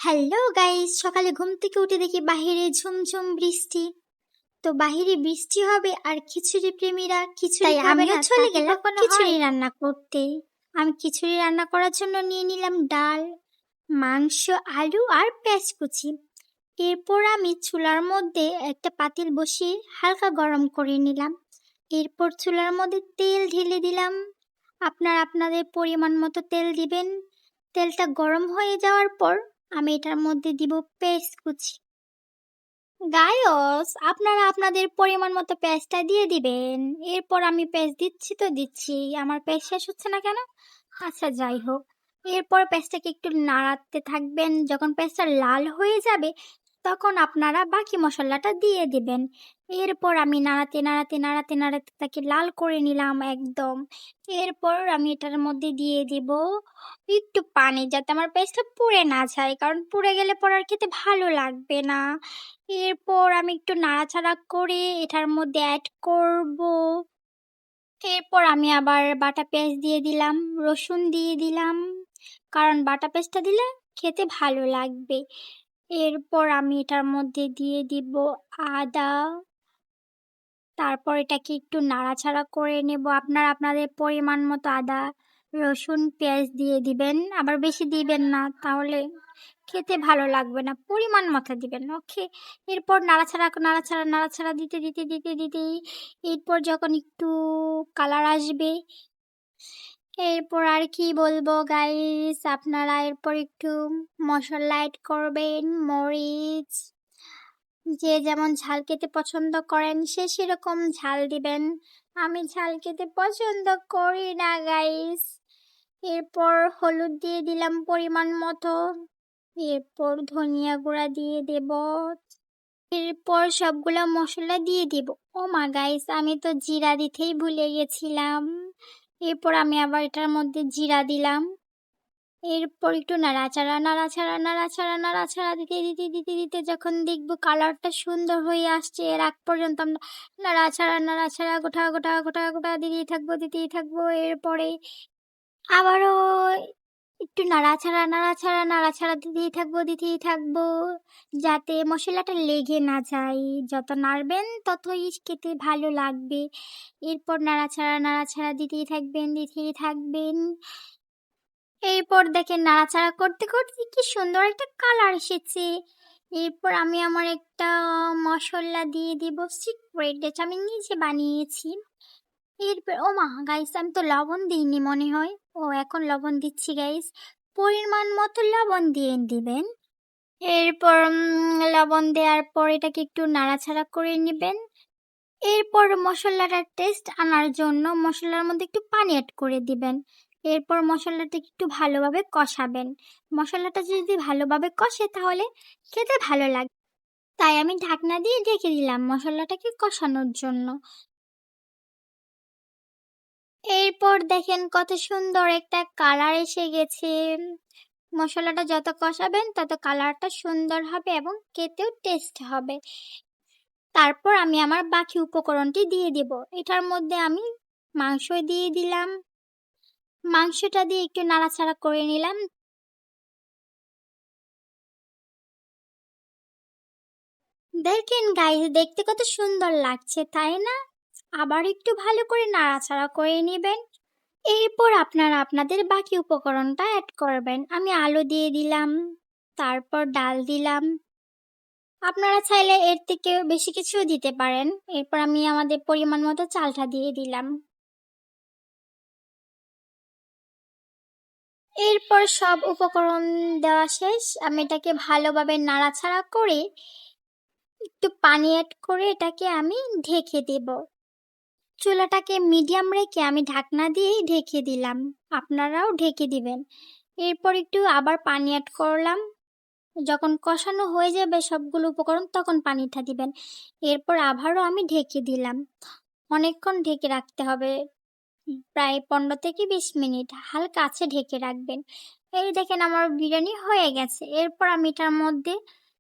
Hello guys, সকালে ঘুম থেকে উঠে দেখি বাহিরে ঝুমঝুম বৃষ্টি। তো বাহিরে বৃষ্টি হবে আর খিচুড়ি প্রেমীরা খিচুড়ি তাই খাবে আমিও না, তা চলে কি গেলাম কখনো খিচুড়ি হয়? রান্না করতে। আমি খিচুড়ি রান্না করার জন্য নিয়ে নিলাম ডাল, মাংস, আলু আর পেঁয়াজ কুচি। এরপর আমি চুলার মধ্যে একটা পাতিল বসিয়ে হালকা গরম করে নিলাম। এরপর চুলার মধ্যে তেল ঢেলে দিলাম। আপনারা আপনাদের পরিমাণ মতো তেল দিবেন। তেলটা গরম হয়ে যাওয়ার পর আমি এটার মধ্যে দিব পেঁয়াজ কুচি। গায়স, আপনারা আপনাদের পরিমাণ মতো পেঁয়াজটা দিয়ে দিবেন। এরপর আমি পেঁয়াজ দিচ্ছি তো দিচ্ছি, আমার পেঁয়াজ শেষ হচ্ছে না কেন? আচ্ছা, যাই হোক। এরপর পেঁয়াজটাকে একটু নাড়াতে থাকবেন। যখন পেঁয়াজটা লাল হয়ে যাবে তখন আপনারা বাকি মশলাটা দিয়ে দিবেন। এরপর আমি নাড়াতে নাড়াতে নাড়াতে নাড়াতে তাকে লাল করে নিলাম একদম। এরপর আমি এটার মধ্যে দিয়ে দিব একটু পানি, যাতে আমার পেঁয়াজটা পুড়ে না যায়, কারণ পুড়ে গেলে পর আর খেতে ভালো লাগবে না। এরপর আমি একটু নাড়াচাড়া করে এটার মধ্যে অ্যাড করব। এরপর আমি আবার বাটা পেঁয়াজ দিয়ে দিলাম, রসুন দিয়ে দিলাম, কারণ বাটা পেঁয়াজটা দিলে খেতে ভালো লাগবে। এরপর আমি এটার মধ্যে দিয়ে দিব আদা। তারপর এটাকে একটু নাড়াচাড়া করে নেব। আপনারা আপনাদের পরিমাণ মতো আদা, রসুন, পেঁয়াজ দিয়ে দিবেন। আবার বেশি দিবেন না, তাহলে খেতে ভালো লাগবে না। পরিমাণ মতো দিবেন, ওকে। এরপর নাড়াচাড়া নাড়াচাড়া নাড়াচাড়া দিতে দিতে দিতে দিতেই এরপর যখন একটু কালার আসবে, এরপর আর কি বলবো গাইস, আপনারা এরপর একটু মশলা অ্যাড করবেন, মরিচ। যে যেমন ঝাল খেতে পছন্দ করেন সে সেরকম ঝাল দিবেন। আমি ঝাল খেতে পছন্দ করি না গাইস। এরপর হলুদ দিয়ে দিলাম পরিমাণ মতো। এরপর ধনিয়া গুঁড়া দিয়ে দেব। এরপর সবগুলা মশলা দিয়ে দিব। ও মা গাইস, আমি তো জিরা দিতেই ভুলে গেছিলাম। এরপর আমি আবার এটার মধ্যে জিরা দিলাম। এরপর একটু নাড়াচাড়া নাড়াচাড়া নাড়াচাড়া নাড়াচাড়া দিতে দিতে দিতে দিতে যখন দেখবো কালারটা সুন্দর হয়ে আসছে, এর আগ পর্যন্ত আমরা নাড়াচাড়া নাড়াচাড়া গোটা গোটা গোটা গোটা দিতেই থাকবো। এরপরে আবারও একটু নাড়াচাড়া নাড়াচাড়া নাড়াচাড়া দিতেই থাকবো, যাতে মশলাটা লেগে না যায়। যত নাড়বেন ততই খেতে ভালো লাগবে। এরপর নাড়াচাড়া নাড়াচাড়া দিতেই থাকবেন। এরপর দেখেন নাড়াচাড়া করতে করতে কি সুন্দর একটা কালার এসেছে। এরপর আমি আমার একটা মশলা দিয়ে দিব, সিক্রেট, যেটা আমি নিজে বানিয়েছি। এরপর ও মা গাইস, আমি তো লবণ দিইনি মনে হয়। ও, এখন লবণ দিচ্ছি গাইস। পরিমাণ মতো লবণ দিয়ে দিবেন। এরপর লবণ দেওয়ার পর এটাকে একটু নাড়াচাড়া করে নেবেন। এরপর মশলাটার টেস্ট আনার জন্য মশলার মধ্যে একটু পানি অ্যাড করে দিবেন। এরপর মশলাটা একটু ভালোভাবে কষাবেন। মশলাটা যদি ভালোভাবে কষে তাহলে খেতে ভালো লাগে। তাই আমি ঢাকনা দিয়ে ঢেকে দিলাম মশলাটাকে কষানোর জন্য। এরপর দেখেন কত সুন্দর একটা কালার এসে গেছে। মশলাটা যত কষাবেন তত কালারটা সুন্দর হবে এবং খেতেও টেস্ট হবে। তারপর আমি আমার বাকি উপকরণটি দিয়ে দেব। এটার মধ্যে আমি মাংস দিয়ে দিলাম। মাংসটা দিয়ে একটু নাড়াচাড়া করে নিলাম। দেখেন গাইস, দেখতে কত সুন্দর লাগছে, তাই না? আবার একটু ভালো করে নাড়াচাড়া করে নেবেন। এরপর আপনারা আপনাদের বাকি উপকরণটা অ্যাড করবেন। আমি আলু দিয়ে দিলাম, তারপর ডাল দিলাম। আপনারা চাইলে এর থেকে বেশি কিছুও দিতে পারেন। এরপর আমি আমাদের পরিমাণ মতো চালটা দিয়ে দিলাম। এরপর সব উপকরণ দেওয়া শেষ। আমি এটাকে ভালোভাবে নাড়াচাড়া করে একটু পানি অ্যাড করে এটাকে আমি ঢেকে দেব। চুলাটাকে মিডিয়াম রেখে আমি ঢাকনা দিয়েই ঢেকে দিলাম। আপনারাও ঢেকে দিবেন। এরপর একটু আবার পানি অ্যাড করলাম। যখন কষানো হয়ে যাবে সবগুলো উপকরণ তখন পানিটা দিবেন। এরপর আবারও আমি ঢেকে দিলাম। অনেকক্ষণ ঢেকে রাখতে হবে, প্রায় 15 থেকে 20 মিনিট হালকা আছে ঢেকে রাখবেন। এই দেখেন আমার বিরিয়ানি হয়ে গেছে। এরপর আমি এটার মধ্যে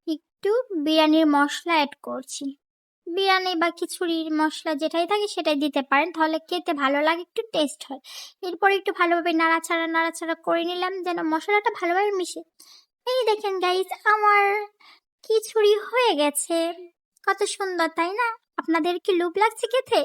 একটু বিরিয়ানির মশলা অ্যাড করছি। বিরিয়ানি বা খিচুড়ির মশলা যেটাই থাকে সেটাই দিতে পারেন, তাহলে খেতে ভালো লাগে, একটু টেস্ট হয়। এরপর একটু ভালোভাবে নাড়াচাড়া নাড়াচাড়া করে নিলাম যেন মশলাটা ভালোভাবে মিশে। এই দেখেন গাইস, আমার খিচুড়ি হয়ে গেছে। কত সুন্দর তাই না? আপনাদের কি লোভ লাগছে খেতে?